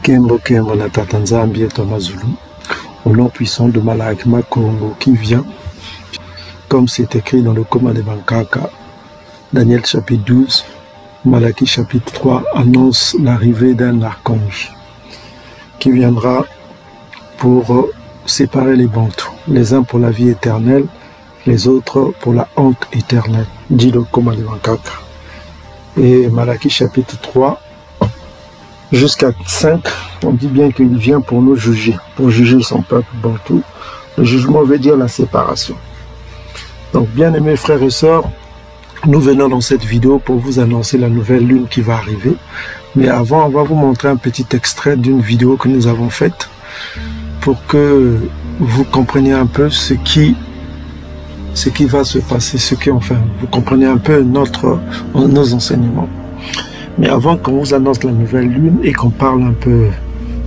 Kembo Kembo na Tata Nzambi et Thomas Zulu, au nom puissant de Malakima Congo qui vient, comme c'est écrit dans le Koma de Bankaka, Daniel chapitre 12, Malaki chapitre 3 annonce l'arrivée d'un archange qui viendra pour séparer les bantous, les uns pour la vie éternelle, les autres pour la honte éternelle, dit le Koma de Bankaka. Et Malaki chapitre 3 jusqu'à 5, on dit bien qu'il vient pour nous juger, pour juger son peuple bantou. Le jugement veut dire la séparation. Donc, bien aimés frères et sœurs, nous venons dans cette vidéo pour vous annoncer la nouvelle lune qui va arriver. Mais avant, on va vous montrer un petit extrait d'une vidéo que nous avons faite pour que vous compreniez un peu ce qui va se passer, vous comprenez un peu nos enseignements. Mais avant qu'on vous annonce la nouvelle lune et qu'on parle un peu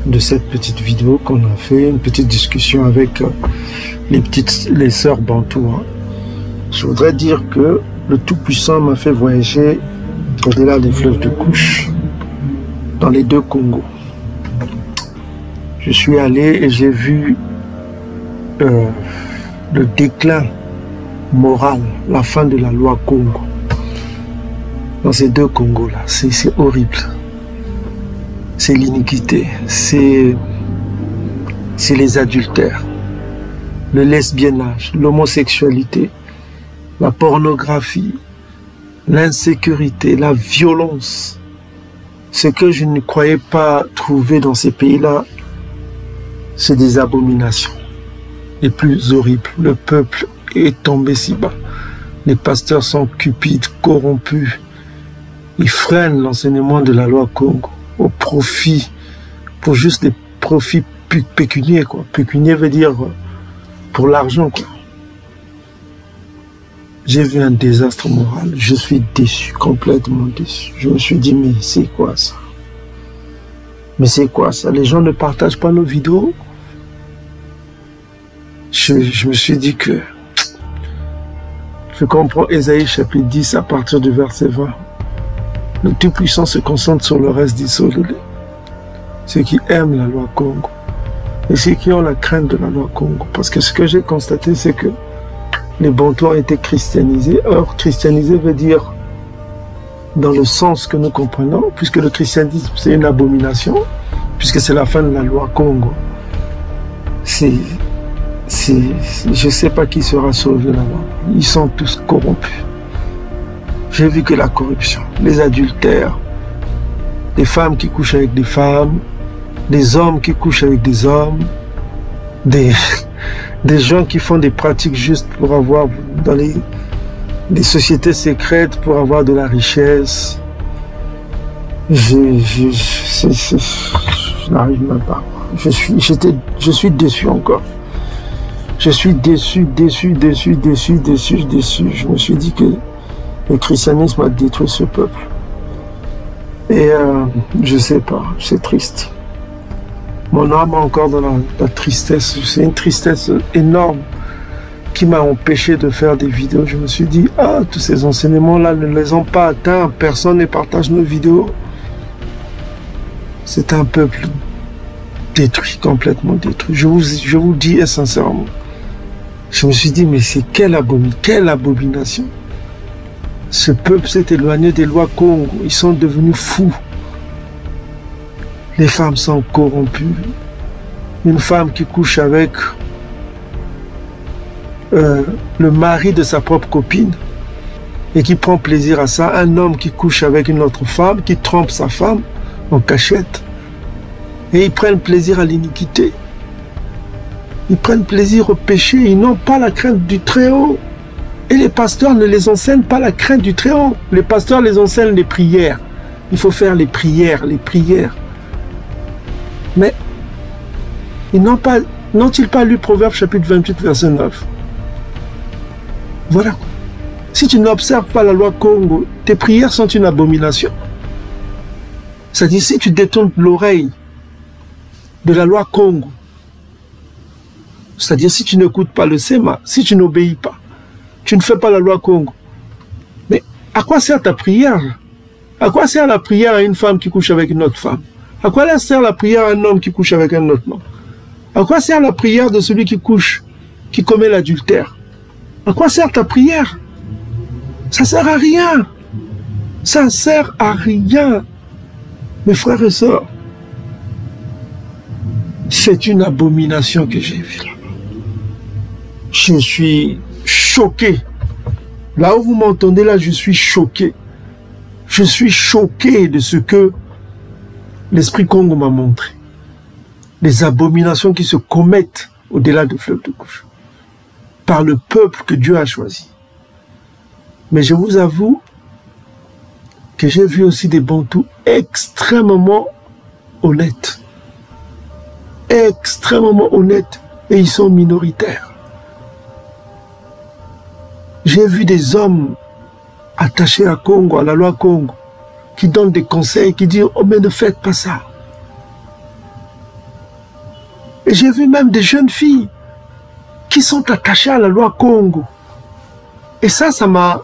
de cette petite vidéo qu'on a fait, une petite discussion avec les sœurs Bantou, je voudrais dire que le Tout-Puissant m'a fait voyager au-delà des fleuves de couche, dans les deux Congos. Je suis allé et j'ai vu le déclin moral, la fin de la loi Congo. Dans ces deux Congos-là, c'est horrible. C'est l'iniquité, c'est les adultères, le lesbiennage, l'homosexualité, la pornographie, l'insécurité, la violence. Ce que je ne croyais pas trouver dans ces pays-là, c'est des abominations les plus horribles. Le peuple est tombé si bas. Les pasteurs sont cupides, corrompus. Ils freinent l'enseignement de la loi Congo au profit, pour juste des profits pécuniaires, quoi. Pécuniaire veut dire pour l'argent, quoi. J'ai vu un désastre moral. Je suis déçu, complètement déçu. Je me suis dit, mais c'est quoi ça? Mais c'est quoi ça? Les gens ne partagent pas nos vidéos. Je me suis dit que je comprends Ésaïe chapitre 10 à partir du verset 20. Le Tout-Puissant se concentre sur le reste d'isolé. Ceux qui aiment la loi Congo. Et ceux qui ont la crainte de la loi Congo. Parce que ce que j'ai constaté, c'est que les Bantous ont été christianisés. Or, christianiser veut dire, dans le sens que nous comprenons, puisque le christianisme c'est une abomination, puisque c'est la fin de la loi Congo. Je ne sais pas qui sera sauvé là-bas. Ils sont tous corrompus. J'ai vu que la corruption, les adultères, des femmes qui couchent avec des femmes, des hommes qui couchent avec des hommes, des gens qui font des pratiques juste pour avoir dans des sociétés secrètes pour avoir de la richesse. Je n'arrive même pas. Je suis déçu encore. Je suis déçu. Je me suis dit que le christianisme a détruit ce peuple. Et je sais pas, c'est triste. Mon âme est encore dans la tristesse. C'est une tristesse énorme qui m'a empêché de faire des vidéos. Je me suis dit, tous ces enseignements-là ne les ont pas atteints. Personne ne partage nos vidéos. C'est un peuple détruit, complètement détruit. Je vous dis sincèrement. Je me suis dit, mais c'est quelle abomination. Ce peuple s'est éloigné des lois Congo. Ils sont devenus fous. Les femmes sont corrompues. Une femme qui couche avec le mari de sa propre copine et qui prend plaisir à ça. Un homme qui couche avec une autre femme, qui trompe sa femme en cachette. Et ils prennent plaisir à l'iniquité. Ils prennent plaisir au péché. Ils n'ont pas la crainte du Très-Haut. Et les pasteurs ne les enseignent pas la crainte du Très-Haut. Les pasteurs les enseignent les prières. Il faut faire les prières. Mais ils n'ont-ils pas lu Proverbe chapitre 28, verset 9? Voilà. Si tu n'observes pas la loi Congo, tes prières sont une abomination. C'est-à-dire, si tu détournes l'oreille de la loi Congo, c'est-à-dire si tu n'écoutes pas le Séma, si tu n'obéis pas, tu ne fais pas la loi Congo. Mais à quoi sert ta prière? À quoi sert la prière à une femme qui couche avec une autre femme? À quoi sert la prière d'un homme qui couche avec un autre homme? À quoi sert la prière de celui qui couche, qui commet l'adultère? À quoi sert ta prière? Ça sert à rien. Ça sert à rien. Mes frères et sœurs, c'est une abomination que j'ai vue là. Je suis choqué. Là où vous m'entendez là, je suis choqué. Je suis choqué de ce que l'Esprit Congo m'a montré. Les abominations qui se commettent au-delà du fleuve de couche. Par le peuple que Dieu a choisi. Mais je vous avoue que j'ai vu aussi des Bantous extrêmement honnêtes. Extrêmement honnêtes. Et ils sont minoritaires. J'ai vu des hommes attachés à Congo, à la loi Congo, qui donnent des conseils, qui disent « Oh mais ne faites pas ça ». Et j'ai vu même des jeunes filles qui sont attachées à la loi Congo. Et ça m'a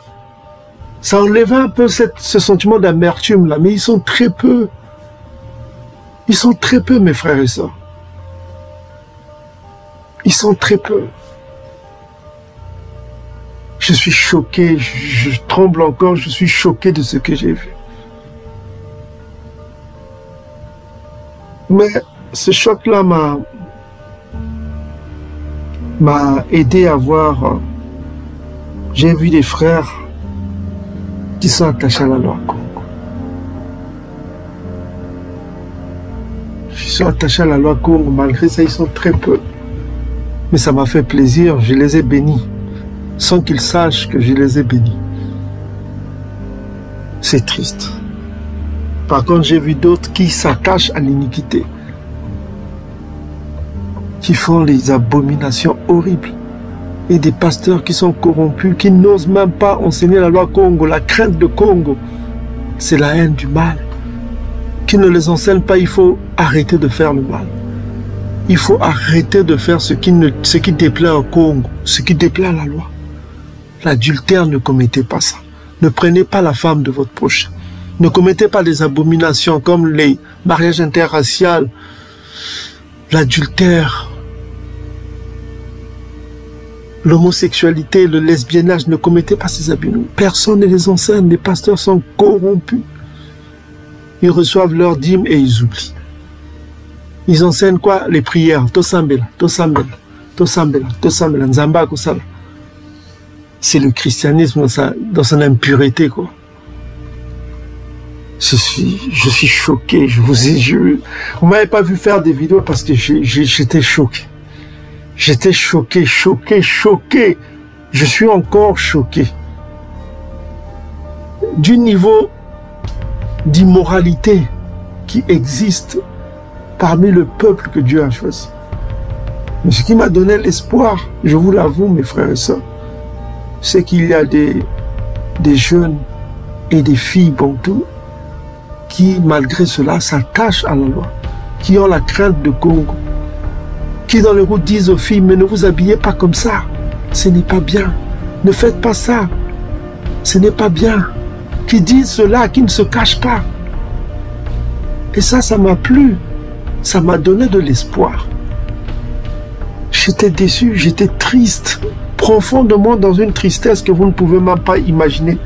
enlevé un peu ce sentiment d'amertume là, mais ils sont très peu. Ils sont très peu, mes frères et sœurs. Ils sont très peu. Je suis choqué, je tremble encore, je suis choqué de ce que j'ai vu. Mais ce choc-là m'a aidé à voir. J'ai vu des frères qui sont attachés à la loi Congo. Ils sont attachés à la loi Congo, malgré ça, ils sont très peu. Mais ça m'a fait plaisir, je les ai bénis, sans qu'ils sachent que je les ai bénis. C'est triste. Par contre, j'ai vu d'autres qui s'attachent à l'iniquité, qui font les abominations horribles, et des pasteurs qui sont corrompus, qui n'osent même pas enseigner la loi Congo. La crainte de Congo, c'est la haine du mal. Qui ne les enseigne pas, il faut arrêter de faire le mal. Il faut arrêter de faire ce qui déplaît au Congo, ce qui déplaît à la loi. L'adultère, ne commettez pas ça. Ne prenez pas la femme de votre prochain. Ne commettez pas des abominations comme les mariages interraciaux, l'adultère, l'homosexualité, le lesbiennage. Ne commettez pas ces abus. Personne ne les enseigne. Les pasteurs sont corrompus. Ils reçoivent leur dîme et ils oublient. Ils enseignent quoi? Les prières. Tosambela, tosambela, tosambela, tosambela, nzamba kosala. C'est le christianisme dans son impureté, quoi. Je suis choqué. Vous m'avez pas vu faire des vidéos parce que j'étais choqué. J'étais choqué, choqué, choqué. Je suis encore choqué. Du niveau d'immoralité qui existe parmi le peuple que Dieu a choisi. Mais ce qui m'a donné l'espoir, je vous l'avoue, mes frères et sœurs, c'est qu'il y a des jeunes et des filles bantoues qui, malgré cela, s'attachent à la loi, qui ont la crainte de Congo, qui dans les routes disent aux filles, mais ne vous habillez pas comme ça, ce n'est pas bien, ne faites pas ça, ce n'est pas bien, qui disent cela, qui ne se cachent pas. Et ça m'a plu, ça m'a donné de l'espoir. J'étais déçu, j'étais triste, profondément dans une tristesse que vous ne pouvez même pas imaginer.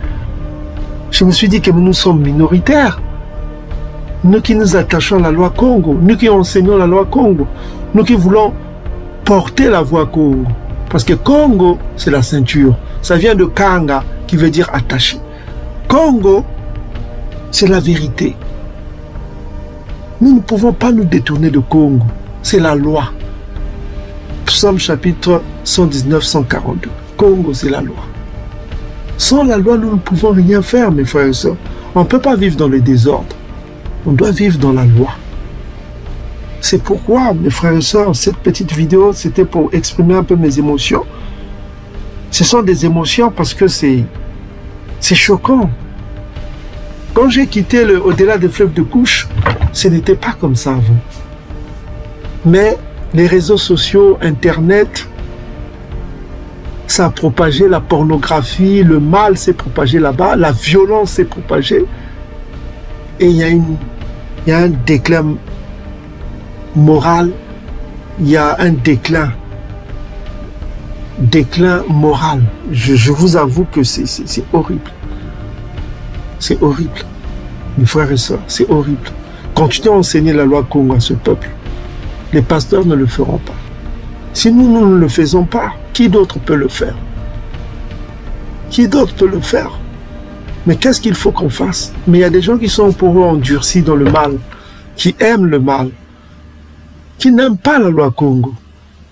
Je me suis dit que nous sommes minoritaires. Nous qui nous attachons à la loi Congo, nous qui enseignons la loi Congo, nous qui voulons porter la voix Congo. Parce que Congo, c'est la ceinture. Ça vient de Kanga, qui veut dire attaché. Congo, c'est la vérité. Nous ne pouvons pas nous détourner de Congo. C'est la loi. Psaume chapitre 119-142. Congo, c'est la loi. Sans la loi, nous ne pouvons rien faire, mes frères et sœurs. On ne peut pas vivre dans le désordre. On doit vivre dans la loi. C'est pourquoi, mes frères et sœurs, cette petite vidéo, c'était pour exprimer un peu mes émotions. Ce sont des émotions parce que c'est choquant. Quand j'ai quitté au-delà des fleuves de couche, ce n'était pas comme ça avant. Mais les réseaux sociaux, Internet, ça a propagé la pornographie, le mal s'est propagé là-bas, la violence s'est propagée. Et il y a il y a un déclin moral, il y a un déclin moral. Je vous avoue que c'est horrible. C'est horrible. Mes frères et sœurs, c'est horrible. Continuez à enseigner la loi Congo à ce peuple. Les pasteurs ne le feront pas. Si nous ne le faisons pas, qui d'autre peut le faire? Qui d'autre peut le faire? Mais qu'est-ce qu'il faut qu'on fasse? Mais il y a des gens qui sont pour eux endurcis dans le mal, qui aiment le mal, qui n'aiment pas la loi Congo,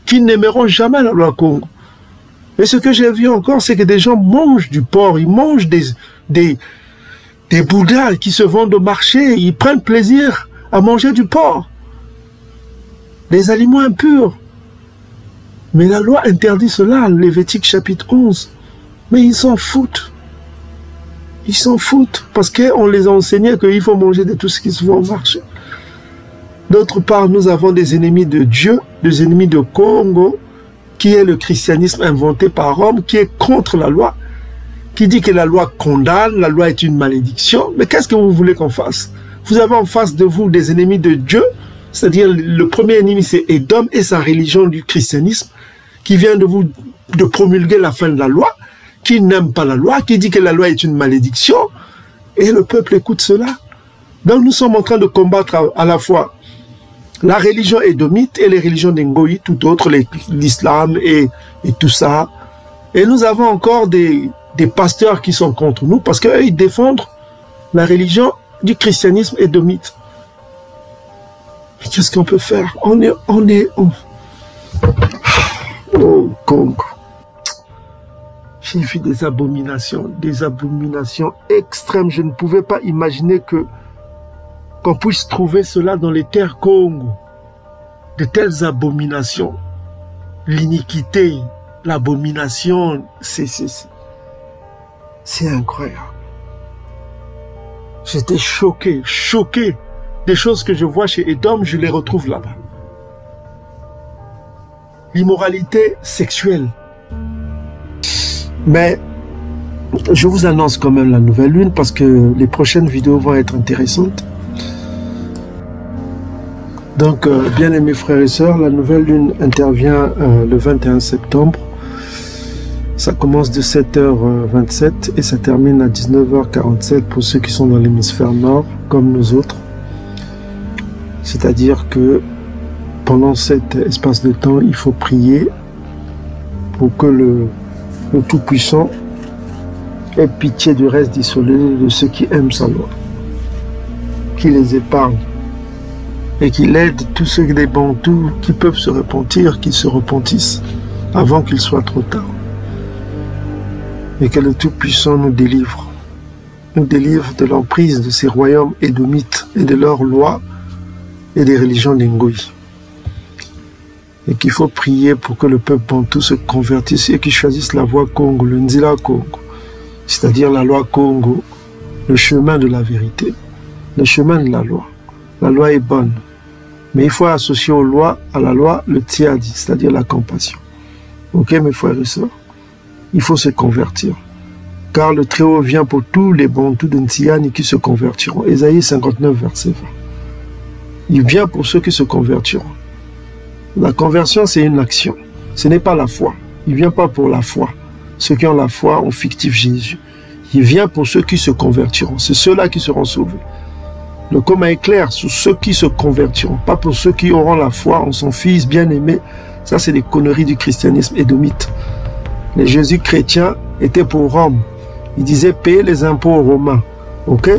qui n'aimeront jamais la loi Congo. Et ce que j'ai vu encore, c'est que des gens mangent du porc, ils mangent des bouddhas qui se vendent au marché, ils prennent plaisir à manger du porc, des aliments impurs. Mais la loi interdit cela, Lévitique chapitre 11. Mais ils s'en foutent. Ils s'en foutent parce qu'on les a enseignés qu'il faut manger de tout ce qui se vend au marché. D'autre part, nous avons des ennemis de Dieu, des ennemis de Congo, qui est le christianisme inventé par Rome, qui est contre la loi, qui dit que la loi condamne, la loi est une malédiction. Mais qu'est-ce que vous voulez qu'on fasse? Vous avez en face de vous des ennemis de Dieu, c'est-à-dire le premier ennemi c'est Édom et sa religion du christianisme, qui vient de promulguer la fin de la loi, qui n'aime pas la loi, qui dit que la loi est une malédiction, et le peuple écoute cela. Donc nous sommes en train de combattre à la fois la religion édomite et les religions d'Ngoï, tout autre, l'islam et tout ça. Et nous avons encore des pasteurs qui sont contre nous parce qu'eux, ils défendent la religion du christianisme édomite. Mais qu'est-ce qu'on peut faire? Oh, Congo. J'ai vu des abominations extrêmes. Je ne pouvais pas imaginer qu'on puisse trouver cela dans les terres Congo. De telles abominations. L'iniquité, l'abomination, c'est incroyable. J'étais choqué. Des choses que je vois chez Édom, je les retrouve là-bas. L'immoralité sexuelle. Mais je vous annonce quand même la nouvelle lune parce que les prochaines vidéos vont être intéressantes. Donc, bien aimés frères et sœurs, la nouvelle lune intervient le 21 septembre. Ça commence de 7h27 et ça termine à 19h47 pour ceux qui sont dans l'hémisphère nord, comme nous autres. C'est-à-dire que pendant cet espace de temps, il faut prier pour que le Tout-Puissant ait pitié du reste d'isolé de ceux qui aiment sa loi, qu'il les épargne et qu'il aide tous ceux des Bantous qui peuvent se repentir, qu'ils se repentissent avant qu'il soit trop tard. Et que le Tout-Puissant nous délivre de l'emprise de ces royaumes édomites et de leurs lois et des religions d'Ngoï. Et qu'il faut prier pour que le peuple bantou se convertisse et qu'il choisisse la voie Congo, le Nzila Congo, c'est-à-dire la loi Congo, le chemin de la vérité, le chemin de la loi. La loi est bonne, mais il faut associer à la loi le tiadi, c'est-à-dire la compassion. Ok mes frères et sœurs, il faut se convertir, car le Très-Haut vient pour tous les bantous de Ntiani qui se convertiront. Ésaïe 59, verset 20. Il vient pour ceux qui se convertiront. La conversion, c'est une action. Ce n'est pas la foi. Il ne vient pas pour la foi. Ceux qui ont la foi ont fictif Jésus. Il vient pour ceux qui se convertiront. C'est ceux-là qui seront sauvés. Le commun est clair sur ceux qui se convertiront. Pas pour ceux qui auront la foi en son Fils bien-aimé. Ça, c'est des conneries du christianisme édomite. Les Jésus chrétiens étaient pour Rome. Il disait payer les impôts aux Romains. Ok?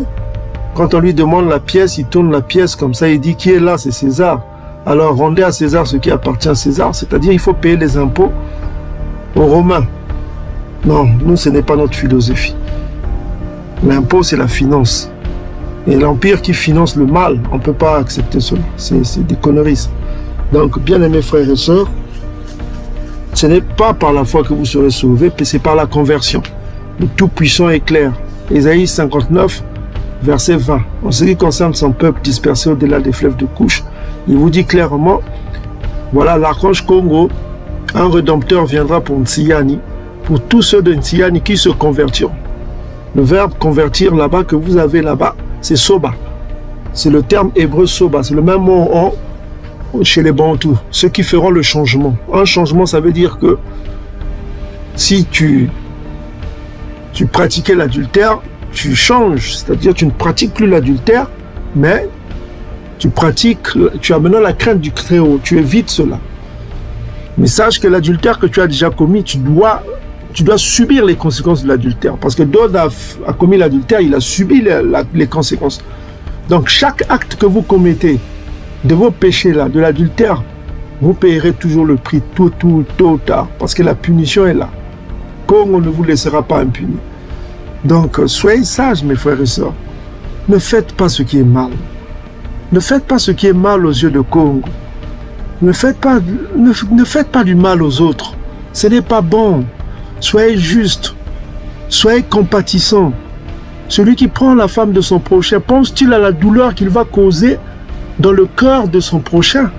Quand on lui demande la pièce, il tourne la pièce comme ça. Il dit qui est là? C'est César. Alors rendez à César ce qui appartient à César, c'est-à-dire il faut payer les impôts aux Romains. Non, nous ce n'est pas notre philosophie. L'impôt c'est la finance. Et l'empire qui finance le mal, on ne peut pas accepter cela. C'est des conneries. Donc bien aimés frères et sœurs, ce n'est pas par la foi que vous serez sauvés, mais c'est par la conversion. Le Tout-Puissant est clair. Ésaïe 59, verset 20. En ce qui concerne son peuple dispersé au-delà des fleuves de Couche, il vous dit clairement, voilà l'archange Congo, un rédempteur viendra pour Ntiani, pour tous ceux de Ntiani qui se convertiront. Le verbe convertir là-bas que vous avez là-bas, c'est soba. C'est le terme hébreu soba, c'est le même mot chez les Bantous, ceux qui feront le changement. Un changement, ça veut dire que si tu pratiquais l'adultère, tu changes, c'est-à-dire tu ne pratiques plus l'adultère, mais tu as maintenant la crainte du Très-Haut, tu évites cela. Mais sache que l'adultère que tu as déjà commis, tu dois subir les conséquences de l'adultère. Parce que Dod a commis l'adultère, il a subi les conséquences. Donc chaque acte que vous commettez de vos péchés-là, de l'adultère, vous payerez toujours le prix tôt ou tard. Parce que la punition est là. Congo ne vous laissera pas impuni. Donc soyez sages, mes frères et sœurs. Ne faites pas ce qui est mal. Ne faites pas ce qui est mal aux yeux de Congo. Ne faites pas du mal aux autres. Ce n'est pas bon. Soyez juste. Soyez compatissant. Celui qui prend la femme de son prochain, pense-t-il à la douleur qu'il va causer dans le cœur de son prochain?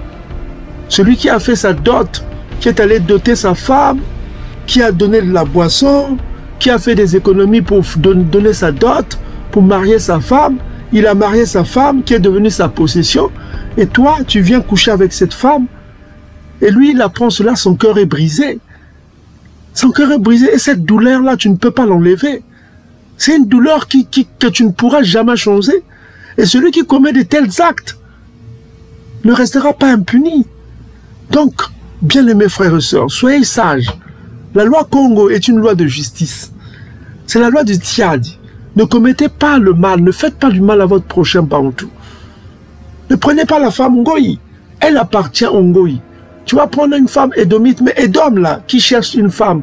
Celui qui a fait sa dot, qui est allé doter sa femme, qui a donné de la boisson, qui a fait des économies pour donner sa dot, pour marier sa femme, il a marié sa femme qui est devenue sa possession, et toi, tu viens coucher avec cette femme, et lui, il apprend cela, son cœur est brisé. Son cœur est brisé, et cette douleur-là, tu ne peux pas l'enlever. C'est une douleur que tu ne pourras jamais changer. Et celui qui commet de tels actes ne restera pas impuni. Donc, bien-aimés frères et sœurs, soyez sages. La loi Congo est une loi de justice. C'est la loi du Tiadi. Ne commettez pas le mal, ne faites pas du mal à votre prochain Bantou. Ne prenez pas la femme Ngoï. Elle appartient au Ngoï. Tu vas prendre une femme édomite, mais Édom là, qui cherche une femme,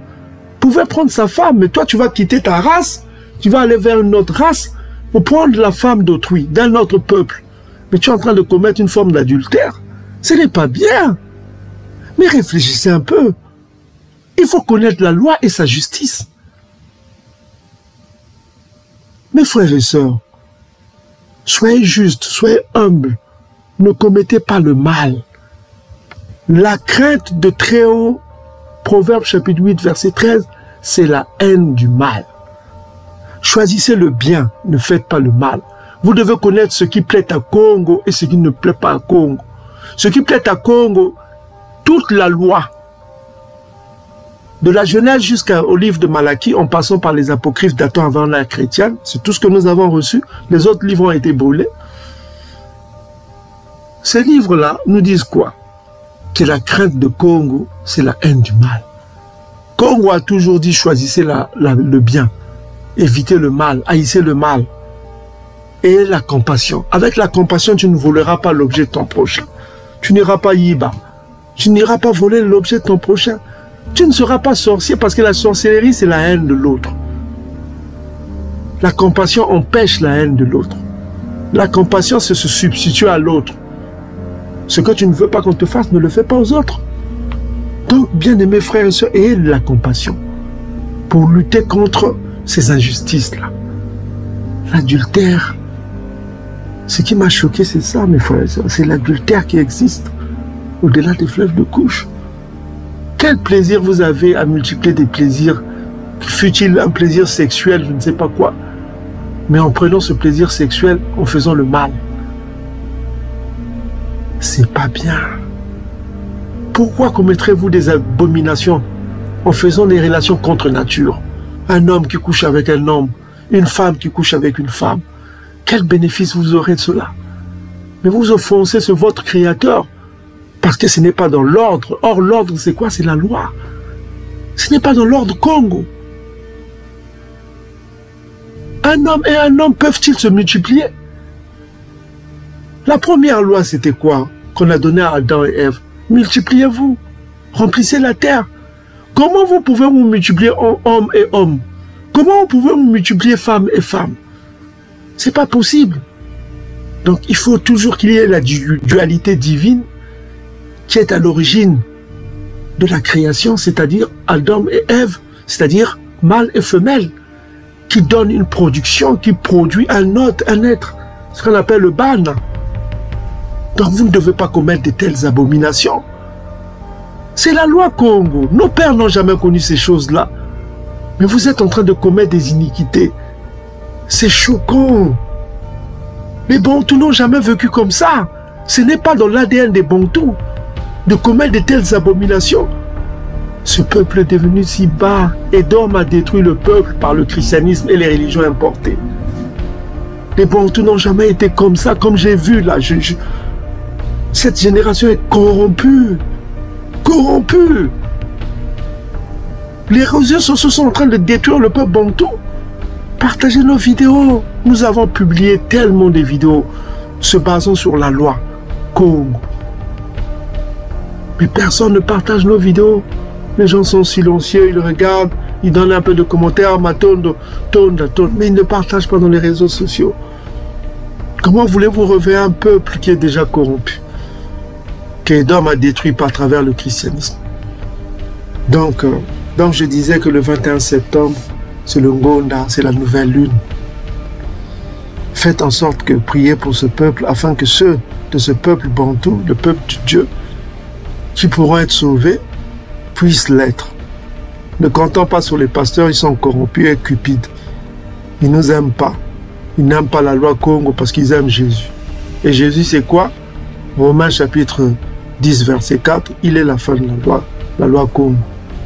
pouvait prendre sa femme, mais toi tu vas quitter ta race, tu vas aller vers une autre race pour prendre la femme d'autrui, d'un autre peuple. Mais tu es en train de commettre une forme d'adultère. Ce n'est pas bien. Mais réfléchissez un peu. Il faut connaître la loi et sa justice. Mes frères et sœurs, soyez justes, soyez humbles. Ne commettez pas le mal. La crainte de Très-Haut, Proverbe chapitre 8, verset 13, c'est la haine du mal. Choisissez le bien, ne faites pas le mal. Vous devez connaître ce qui plaît à Congo et ce qui ne plaît pas à Congo. Ce qui plaît à Congo, toute la loi, de la Genèse jusqu'au livre de Malachie, en passant par les apocryphes datant avant l'ère chrétienne, c'est tout ce que nous avons reçu. Les autres livres ont été brûlés. Ces livres-là nous disent quoi? Que la crainte de Congo, c'est la haine du mal. Congo a toujours dit choisissez le bien, évitez le mal, haïssez le mal. Et la compassion. Avec la compassion, tu ne voleras pas l'objet de ton prochain. Tu n'iras pas yiba. Tu n'iras pas voler l'objet de ton prochain. Tu ne seras pas sorcier parce que la sorcellerie, c'est la haine de l'autre. La compassion empêche la haine de l'autre. La compassion, c'est se substituer à l'autre. Ce que tu ne veux pas qu'on te fasse, ne le fais pas aux autres. Donc, bien-aimés frères et sœurs, ayez de la compassion pour lutter contre ces injustices-là. L'adultère, ce qui m'a choqué, c'est ça, mes frères et sœurs. C'est l'adultère qui existe au-delà des fleuves de couche. Quel plaisir vous avez à multiplier des plaisirs, fût-il un plaisir sexuel, je ne sais pas quoi, mais en prenant ce plaisir sexuel, en faisant le mal. C'est pas bien. Pourquoi commettrez-vous des abominations en faisant des relations contre nature? Un homme qui couche avec un homme, une femme qui couche avec une femme. Quel bénéfice vous aurez de cela? Mais vous offensez votre Créateur parce que ce n'est pas dans l'ordre. Or, l'ordre, c'est quoi? C'est la loi. Ce n'est pas dans l'ordre Congo. Un homme et un homme peuvent-ils se multiplier? La première loi, c'était quoi qu'on a donné à Adam et Ève? Multipliez-vous, remplissez la terre. Comment vous pouvez vous multiplier en homme et homme? Comment vous pouvez vous multiplier femme et femme? C'est pas possible. Donc il faut toujours qu'il y ait la dualité divine qui est à l'origine de la création, c'est-à-dire Adam et Ève, c'est-à-dire mâle et femelle, qui donne une production, qui produit un être, ce qu'on appelle le ban. Donc vous ne devez pas commettre de telles abominations. C'est la loi Congo. Nos pères n'ont jamais connu ces choses-là. Mais vous êtes en train de commettre des iniquités. C'est choquant. Les Bantous n'ont jamais vécu comme ça. Ce n'est pas dans l'ADN des Bantous de commettre de telles abominations. Ce peuple est devenu si bas. Edom a détruit le peuple par le christianisme et les religions importées. Les Bantous n'ont jamais été comme ça, comme j'ai vu là. Cette génération est corrompue. Corrompue. Les réseaux sociaux sont en train de détruire le peuple Bantou. Partagez nos vidéos. Nous avons publié tellement de vidéos se basant sur la loi Congo. Mais personne ne partage nos vidéos. Les gens sont silencieux, ils regardent, ils donnent un peu de commentaires, mais ils ne partagent pas dans les réseaux sociaux. Comment voulez-vous réveiller un peuple qui est déjà corrompu, qu'Edom a détruit par travers le christianisme? Donc je disais que le 21 septembre, c'est le Ngonda, c'est la nouvelle lune. Faites en sorte que priez pour ce peuple, afin que ceux de ce peuple bantou, le peuple de Dieu, qui pourront être sauvés, puissent l'être. Ne comptons pas sur les pasteurs, ils sont corrompus et cupides. Ils ne nous aiment pas. Ils n'aiment pas la loi Congo parce qu'ils aiment Jésus. Et Jésus, c'est quoi? Romains chapitre 10, verset 4, il est la fin de la loi Congo.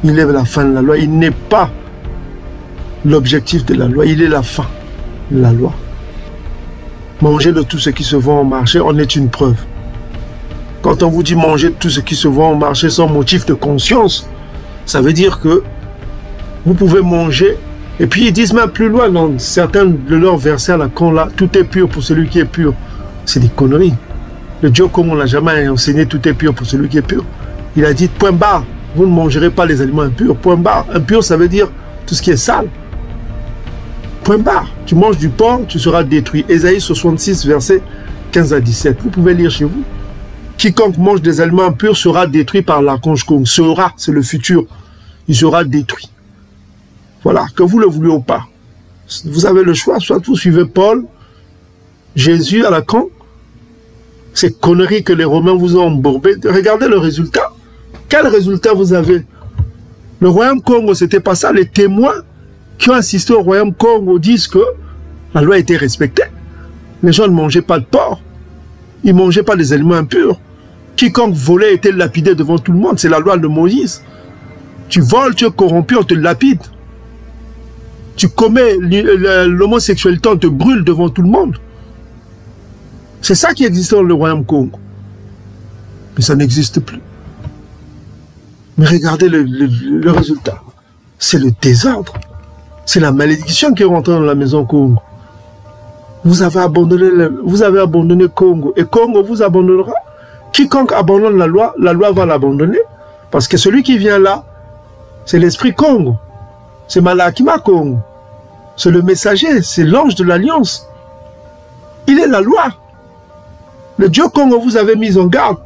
Il est la fin de la loi. Il n'est pas l'objectif de la loi. Il est la fin de la loi. Manger de tout ce qui se vend au marché en est une preuve. Quand on vous dit manger de tout ce qui se vend au marché sans motif de conscience, ça veut dire que vous pouvez manger. Et puis ils disent même plus loin dans certains de leurs versets à la con là, tout est pur pour celui qui est pur. C'est des conneries. Le Dieu comme on l'a jamais enseigné, tout est pur pour celui qui est pur. Il a dit point barre, vous ne mangerez pas les aliments impurs. Point barre. Impur, ça veut dire tout ce qui est sale. Point barre. Tu manges du porc, tu seras détruit. Ésaïe 66, verset 15 à 17. Vous pouvez lire chez vous. Quiconque mange des aliments impurs sera détruit par l'archange Kong. Sera, c'est le futur. Il sera détruit. Voilà, que vous le vouliez ou pas. Vous avez le choix, soit vous suivez Paul, Jésus à la con. Ces conneries que les Romains vous ont embourbées. Regardez le résultat. Quel résultat vous avez? Le royaume Congo, c'était pas ça. Les témoins qui ont assisté au royaume Congo disent que la loi était respectée. Les gens ne mangeaient pas de porc. Ils ne mangeaient pas des aliments impurs. Quiconque volait était lapidé devant tout le monde. C'est la loi de Moïse. Tu voles, tu es corrompu, on te lapide. Tu commets l'homosexualité, on te brûle devant tout le monde. C'est ça qui existait dans le royaume Congo. Mais ça n'existe plus. Mais regardez le résultat. C'est le désordre. C'est la malédiction qui est rentrée dans la maison Congo. Vous avez abandonné Congo. Et Congo vous abandonnera. Quiconque abandonne la loi va l'abandonner. Parce que celui qui vient là, c'est l'esprit Congo. C'est Malakima Congo. C'est le messager, c'est l'ange de l'alliance. Il est la loi. Le Dieu Congo vous avait mis en garde.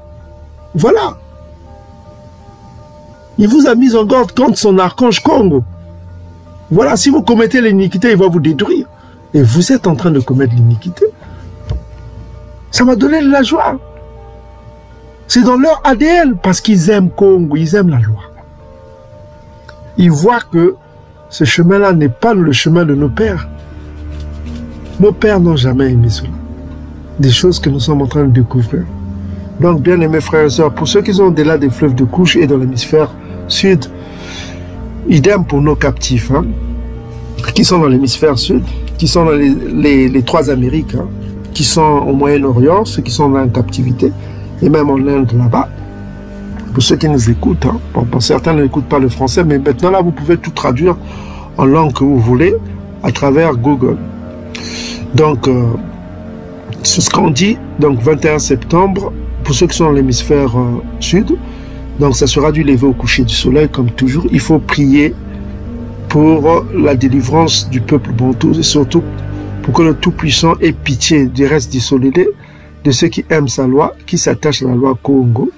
Voilà. Il vous a mis en garde contre son archange Congo. Voilà, si vous commettez l'iniquité, il va vous détruire. Et vous êtes en train de commettre l'iniquité. Ça m'a donné de la joie. C'est dans leur ADN, parce qu'ils aiment Congo, ils aiment la loi. Ils voient que ce chemin-là n'est pas le chemin de nos pères. Nos pères n'ont jamais aimé cela. Des choses que nous sommes en train de découvrir. Donc, bien aimés frères et sœurs, pour ceux qui sont au-delà des fleuves de couche et dans l'hémisphère sud, idem pour nos captifs, hein, qui sont dans l'hémisphère sud, qui sont dans les trois Amériques, hein, qui sont au Moyen-Orient, ceux qui sont en captivité, et même en Inde là-bas. Pour ceux qui nous écoutent, hein, bon, certains n'écoutent pas le français, mais maintenant là, vous pouvez tout traduire en langue que vous voulez à travers Google. Donc, c'est ce qu'on dit, donc 21 septembre, pour ceux qui sont dans l'hémisphère sud, donc ça sera du lever au coucher du soleil, comme toujours. Il faut prier pour la délivrance du peuple bantou, et surtout pour que le Tout-Puissant ait pitié du reste dissolé, de ceux qui aiment sa loi, qui s'attachent à la loi Congo.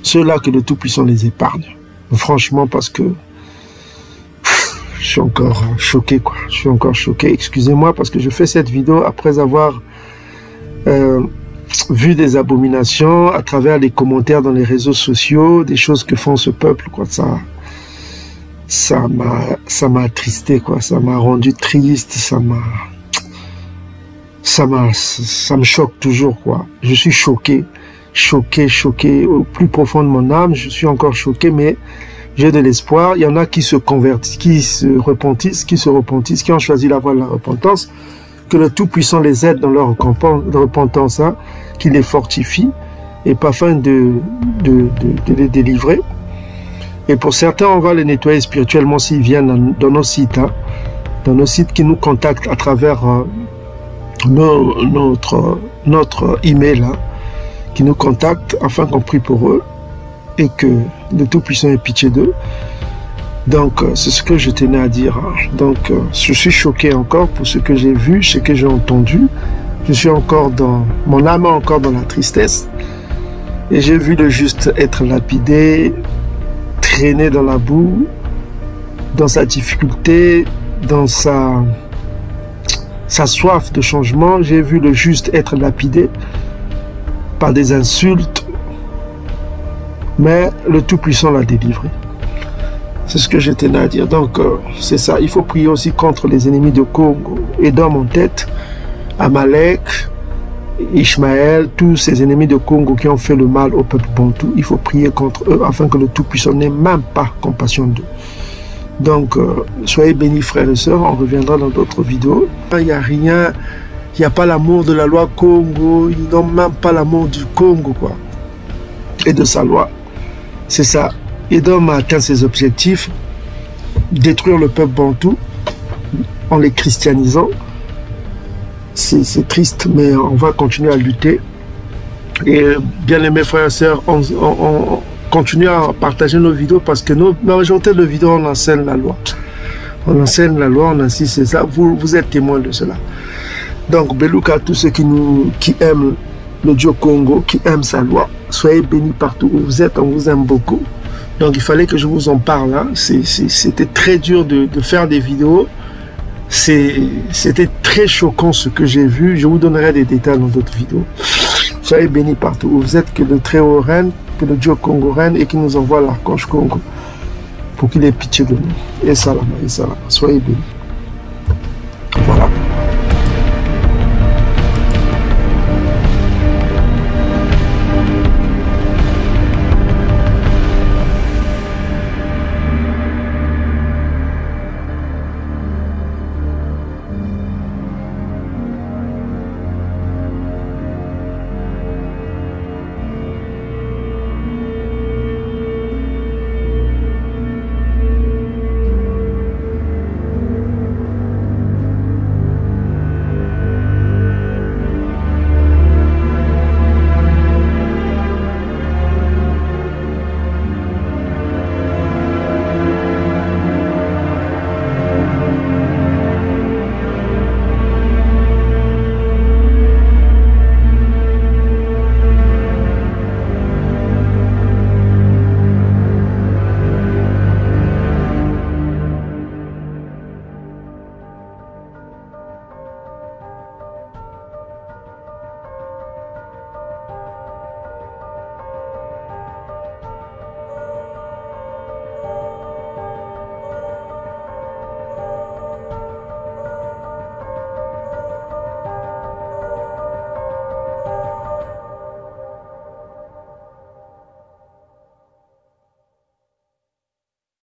Ceux-là que le Tout-Puissant les épargne. Franchement, parce que je suis encore choqué, quoi. Je suis encore choqué. Excusez-moi, parce que je fais cette vidéo après avoir vu des abominations à travers les commentaires dans les réseaux sociaux, des choses que font ce peuple, quoi. Ça m'a attristé, quoi. Ça m'a rendu triste, ça ça me choque toujours, quoi. Je suis choqué, au plus profond de mon âme. Je suis encore choqué, mais j'ai de l'espoir. Il y en a qui se convertissent, qui se repentissent, qui ont choisi la voie de la repentance. Que le Tout-Puissant les aide dans leur repentance, hein, qu'il les fortifie, et pas afin de les délivrer. Et pour certains, on va les nettoyer spirituellement s'ils viennent dans nos sites, hein, dans nos sites qui nous contactent à travers notre email, hein, qui nous contactent afin qu'on prie pour eux et que le Tout-Puissant ait pitié d'eux. Donc, c'est ce que je tenais à dire. Hein. Donc, je suis choqué encore pour ce que j'ai vu, ce que j'ai entendu. Je suis encore dans... Mon âme est encore dans la tristesse. Et j'ai vu le juste être lapidé, traîner dans la boue, dans sa difficulté, dans sa soif de changement. J'ai vu le juste être lapidé par des insultes. Mais le Tout-Puissant l'a délivré. C'est ce que je tenais à dire. Donc, c'est ça. Il faut prier aussi contre les ennemis de Congo. Édom en tête, Amalek, Ishmaël, tous ces ennemis de Congo qui ont fait le mal au peuple bantou. Il faut prier contre eux afin que le Tout-Puissant n'ait même pas compassion d'eux. Donc, soyez bénis, frères et sœurs. On reviendra dans d'autres vidéos. Il n'y a rien. Il n'y a pas l'amour de la loi Congo. Ils n'ont même pas l'amour du Congo, quoi. Et de sa loi. C'est ça. Édom a atteint ses objectifs, détruire le peuple bantou en les christianisant. C'est triste, mais on va continuer à lutter. Et bien aimés frères et sœurs, on continue à partager nos vidéos parce que la majorité de vidéos, on enseigne la loi. On enseigne la loi, on insiste, c'est ça. Vous êtes témoins de cela. Donc, Belouka à tous ceux qui aiment le Dieu Congo, qui aiment sa loi. Soyez bénis partout où vous êtes, on vous aime beaucoup. Donc il fallait que je vous en parle. Hein. C'était très dur de faire des vidéos. C'était très choquant ce que j'ai vu. Je vous donnerai des détails dans d'autres vidéos. Soyez bénis partout où vous êtes, que le Très-Haut règne, que le Dieu Congo règne et qu'il nous envoie l'archange Congo pour qu'il ait pitié de nous. Et salam, et salam. Soyez bénis.